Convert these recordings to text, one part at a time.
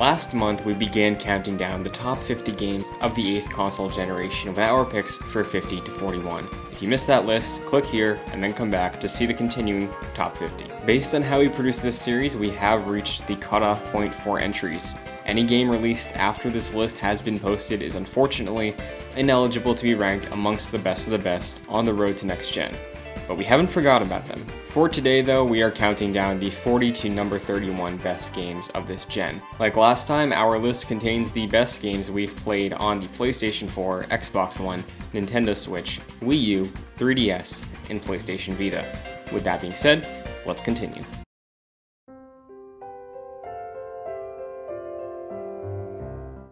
Last month, we began counting down the top 50 games of the 8th console generation with our picks for 50 to 41. If you missed that list, click here and then come back to see the continuing top 50. Based on how we produced this series, we have reached the cutoff point for entries. Any game released after this list has been posted is unfortunately ineligible to be ranked amongst the best of the best on the road to next gen. But we haven't forgot about them. For today though, we are counting down the 40 to number 31 best games of this gen. Like last time, our list contains the best games we've played on the PlayStation 4, Xbox One, Nintendo Switch, Wii U, 3DS, and PlayStation Vita. With that being said, let's continue.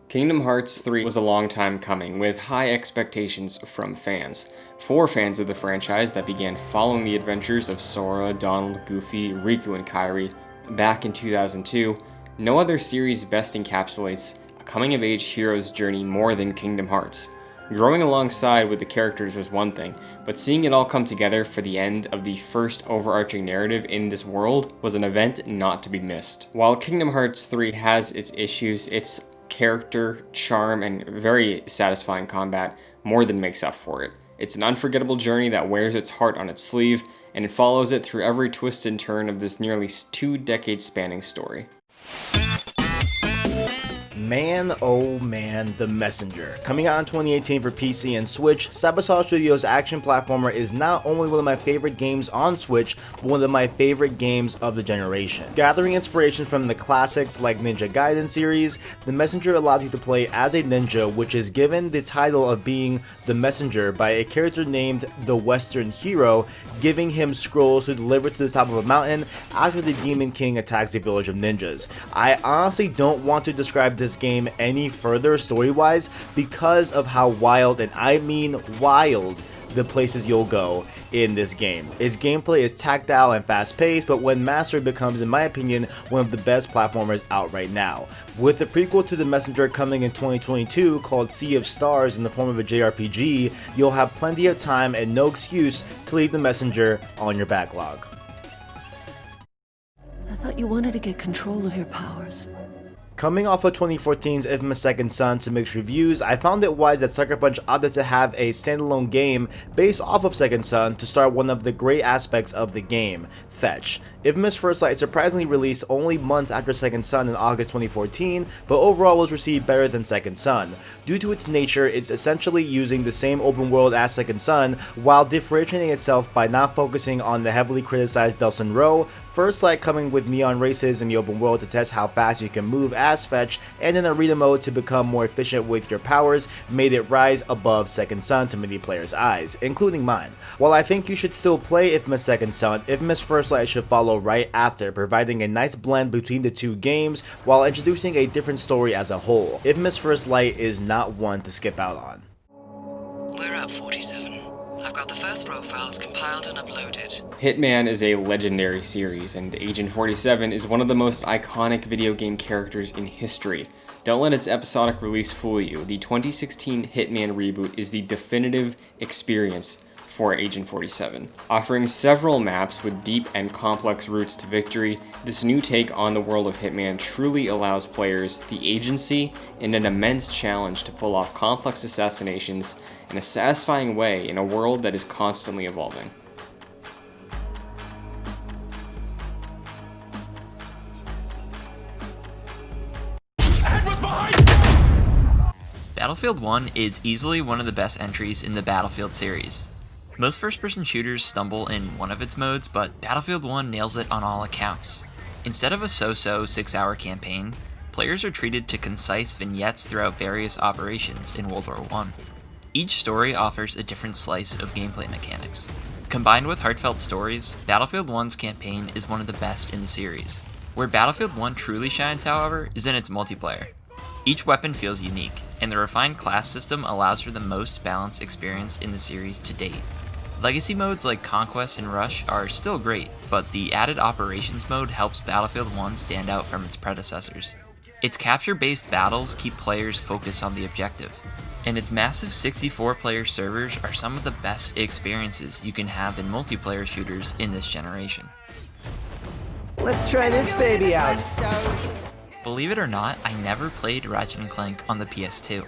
Kingdom Hearts 3 was a long time coming, with high expectations from fans. For fans of the franchise that began following the adventures of Sora, Donald, Goofy, Riku, and Kairi back in 2002, no other series best encapsulates a coming-of-age hero's journey more than Kingdom Hearts. Growing alongside with the characters was one thing, but seeing it all come together for the end of the first overarching narrative in this world was an event not to be missed. While Kingdom Hearts 3 has its issues, its character, charm, and very satisfying combat more than makes up for it. It's an unforgettable journey that wears its heart on its sleeve, and it follows it through every twist and turn of this nearly 2-decade spanning story. Man, oh man, The Messenger. Coming out in 2018 for PC and Switch, Cybersoft Studios' action platformer is not only one of my favorite games on Switch, but one of my favorite games of the generation. Gathering inspiration from the classics like Ninja Gaiden series, The Messenger allows you to play as a ninja, which is given the title of being the messenger by a character named the Western Hero, giving him scrolls to deliver to the top of a mountain after the Demon King attacks a village of ninjas. I honestly don't want to describe this game any further story-wise because of how wild, and I mean wild, the places you'll go in this game. Its gameplay is tactile and fast-paced, but when mastered becomes, in my opinion, one of the best platformers out right now. With the prequel to The Messenger coming in 2022 called Sea of Stars in the form of a JRPG, you'll have plenty of time and no excuse to leave The Messenger on your backlog. I thought you wanted to get control of your powers. Coming off of 2014's Infamous Second Son to mixed reviews, I found it wise that Sucker Punch opted to have a standalone game based off of Second Son to start one of the great aspects of the game, Fetch. Infamous First Light surprisingly released only months after Second Son in August 2014, but overall was received better than Second Son. Due to its nature, it's essentially using the same open world as Second Son, while differentiating itself by not focusing on the heavily criticized Delson Row, First Light coming with neon races in the open world to test how fast you can move as Fetch, and an arena mode to become more efficient with your powers, made it rise above Second Son to many players' eyes, including mine. While I think you should still play Infamous Second Son, Infamous First Light should follow right after, providing a nice blend between the two games while introducing a different story as a whole. Infamous First Light is not one to skip out on. We're at 47. I've got the first row files compiled and uploaded. Hitman is a legendary series, and Agent 47 is one of the most iconic video game characters in history. Don't let its episodic release fool you. The 2016 Hitman reboot is the definitive experience for Agent 47. Offering several maps with deep and complex routes to victory, this new take on the world of Hitman truly allows players the agency and an immense challenge to pull off complex assassinations in a satisfying way in a world that is constantly evolving. Battlefield 1 is easily one of the best entries in the Battlefield series. Most first-person shooters stumble in one of its modes, but Battlefield 1 nails it on all accounts. Instead of a so-so 6-hour campaign, players are treated to concise vignettes throughout various operations in World War I. Each story offers a different slice of gameplay mechanics. Combined with heartfelt stories, Battlefield 1's campaign is one of the best in the series. Where Battlefield 1 truly shines, however, is in its multiplayer. Each weapon feels unique, and the refined class system allows for the most balanced experience in the series to date. Legacy modes like Conquest and Rush are still great, but the added Operations mode helps Battlefield 1 stand out from its predecessors. Its capture-based battles keep players focused on the objective, and its massive 64-player servers are some of the best experiences you can have in multiplayer shooters in this generation. Let's try this baby out. Believe it or not, I never played Ratchet & Clank on the PS2.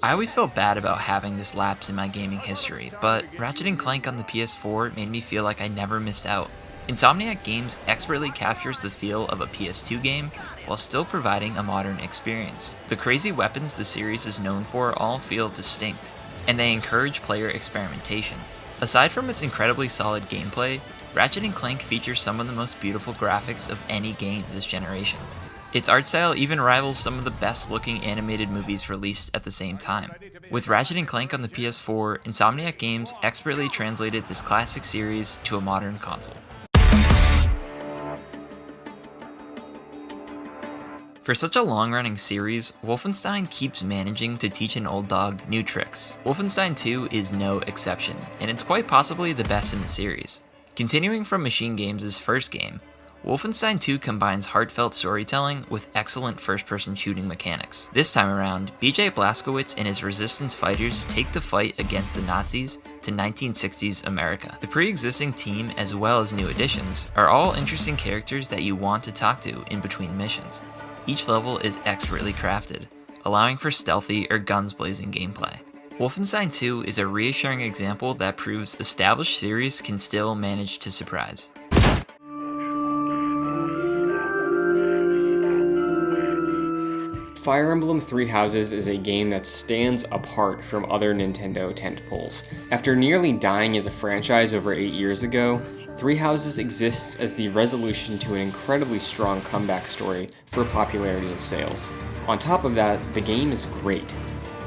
I always felt bad about having this lapse in my gaming history, but Ratchet & Clank on the PS4 made me feel like I never missed out. Insomniac Games expertly captures the feel of a PS2 game while still providing a modern experience. The crazy weapons the series is known for all feel distinct, and they encourage player experimentation. Aside from its incredibly solid gameplay, Ratchet & Clank features some of the most beautiful graphics of any game this generation. Its art style even rivals some of the best looking animated movies released at the same time. With Ratchet & Clank on the PS4, Insomniac Games expertly translated this classic series to a modern console. For such a long-running series, Wolfenstein keeps managing to teach an old dog new tricks. Wolfenstein II is no exception, and it's quite possibly the best in the series. Continuing from Machine Games' first game, Wolfenstein II combines heartfelt storytelling with excellent first-person shooting mechanics. This time around, BJ Blazkowicz and his resistance fighters take the fight against the Nazis to 1960s America. The pre-existing team, as well as new additions, are all interesting characters that you want to talk to in between missions. Each level is expertly crafted, allowing for stealthy or guns-blazing gameplay. Wolfenstein 2 is a reassuring example that proves established series can still manage to surprise. Fire Emblem Three Houses is a game that stands apart from other Nintendo tentpoles. After nearly dying as a franchise over 8 years ago, Three Houses exists as the resolution to an incredibly strong comeback story for popularity and sales. On top of that, the game is great.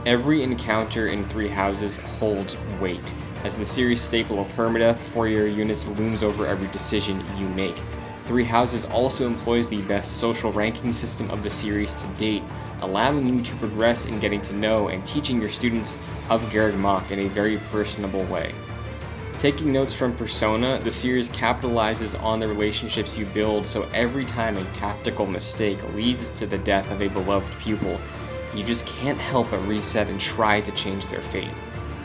Every encounter in Three Houses holds weight, as the series staple of permadeath for your units looms over every decision you make. Three Houses also employs the best social ranking system of the series to date, allowing you to progress in getting to know and teaching your students of Garreg Mach in a very personable way. Taking notes from Persona, the series capitalizes on the relationships you build, so every time a tactical mistake leads to the death of a beloved pupil, you just can't help but reset and try to change their fate.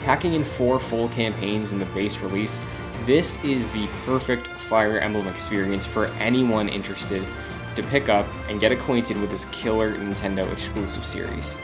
Packing in 4 full campaigns in the base release, this is the perfect Fire Emblem experience for anyone interested to pick up and get acquainted with this killer Nintendo exclusive series.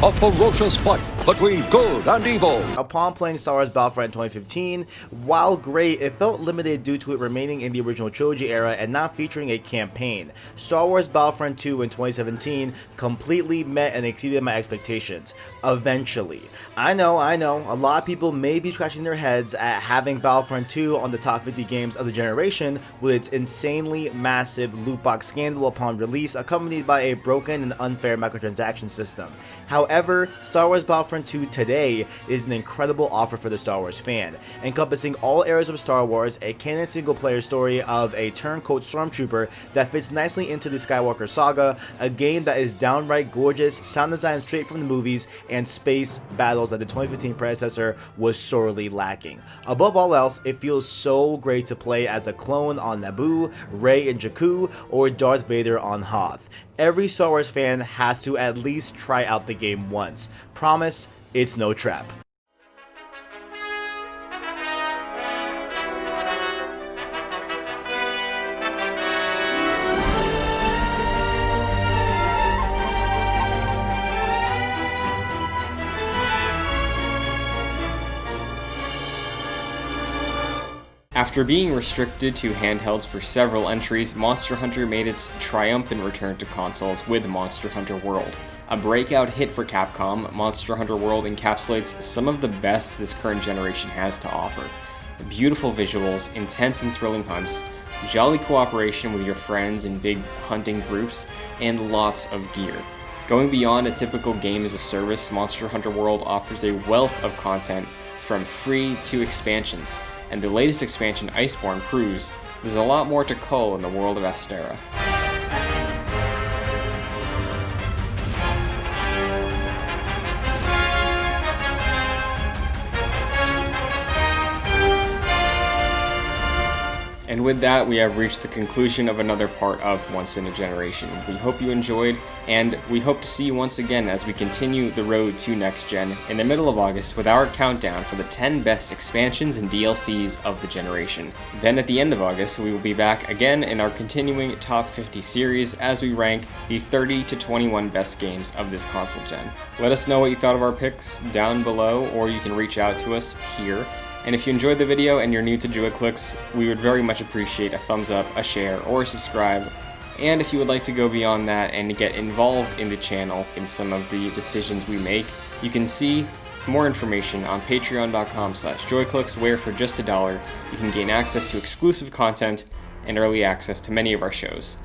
A ferocious fight between good and evil. Upon playing Star Wars Battlefront in 2015, while great, it felt limited due to it remaining in the original trilogy era and not featuring a campaign. Star Wars Battlefront 2 in 2017 completely met and exceeded my expectations. Eventually. I know, a lot of people may be scratching their heads at having Battlefront 2 on the top 50 games of the generation with its insanely massive loot box scandal upon release, accompanied by a broken and unfair microtransaction system. However, Star Wars Battlefront 2 today is an incredible offer for the Star Wars fan, encompassing all eras of Star Wars, a canon single-player story of a turncoat stormtrooper that fits nicely into the Skywalker saga, a game that is downright gorgeous, sound design straight from the movies, and space battles that the 2015 predecessor was sorely lacking. Above all else, it feels so great to play as a clone on Naboo, Rey in Jakku, or Darth Vader on Hoth. Every Star Wars fan has to at least try out the game once. Promise, it's no trap. After being restricted to handhelds for several entries, Monster Hunter made its triumphant return to consoles with Monster Hunter World. A breakout hit for Capcom, Monster Hunter World encapsulates some of the best this current generation has to offer. Beautiful visuals, intense and thrilling hunts, jolly cooperation with your friends in big hunting groups, and lots of gear. Going beyond a typical game as a service, Monster Hunter World offers a wealth of content from free to expansions. And the latest expansion, Iceborne, proves there's a lot more to cull in the world of Astera. And with that, we have reached the conclusion of another part of Once in a Generation. We hope you enjoyed, and we hope to see you once again as we continue the road to next gen in the middle of August with our countdown for the 10 best expansions and DLCs of the generation. Then at the end of August, we will be back again in our continuing Top 50 series as we rank the 30 to 21 best games of this console gen. Let us know what you thought of our picks down below, or you can reach out to us here. And if you enjoyed the video and you're new to JoyClicks, we would very much appreciate a thumbs up, a share, or a subscribe. And if you would like to go beyond that and get involved in the channel in some of the decisions we make, you can see more information on patreon.com/joyclicks, where for just $1 you can gain access to exclusive content and early access to many of our shows.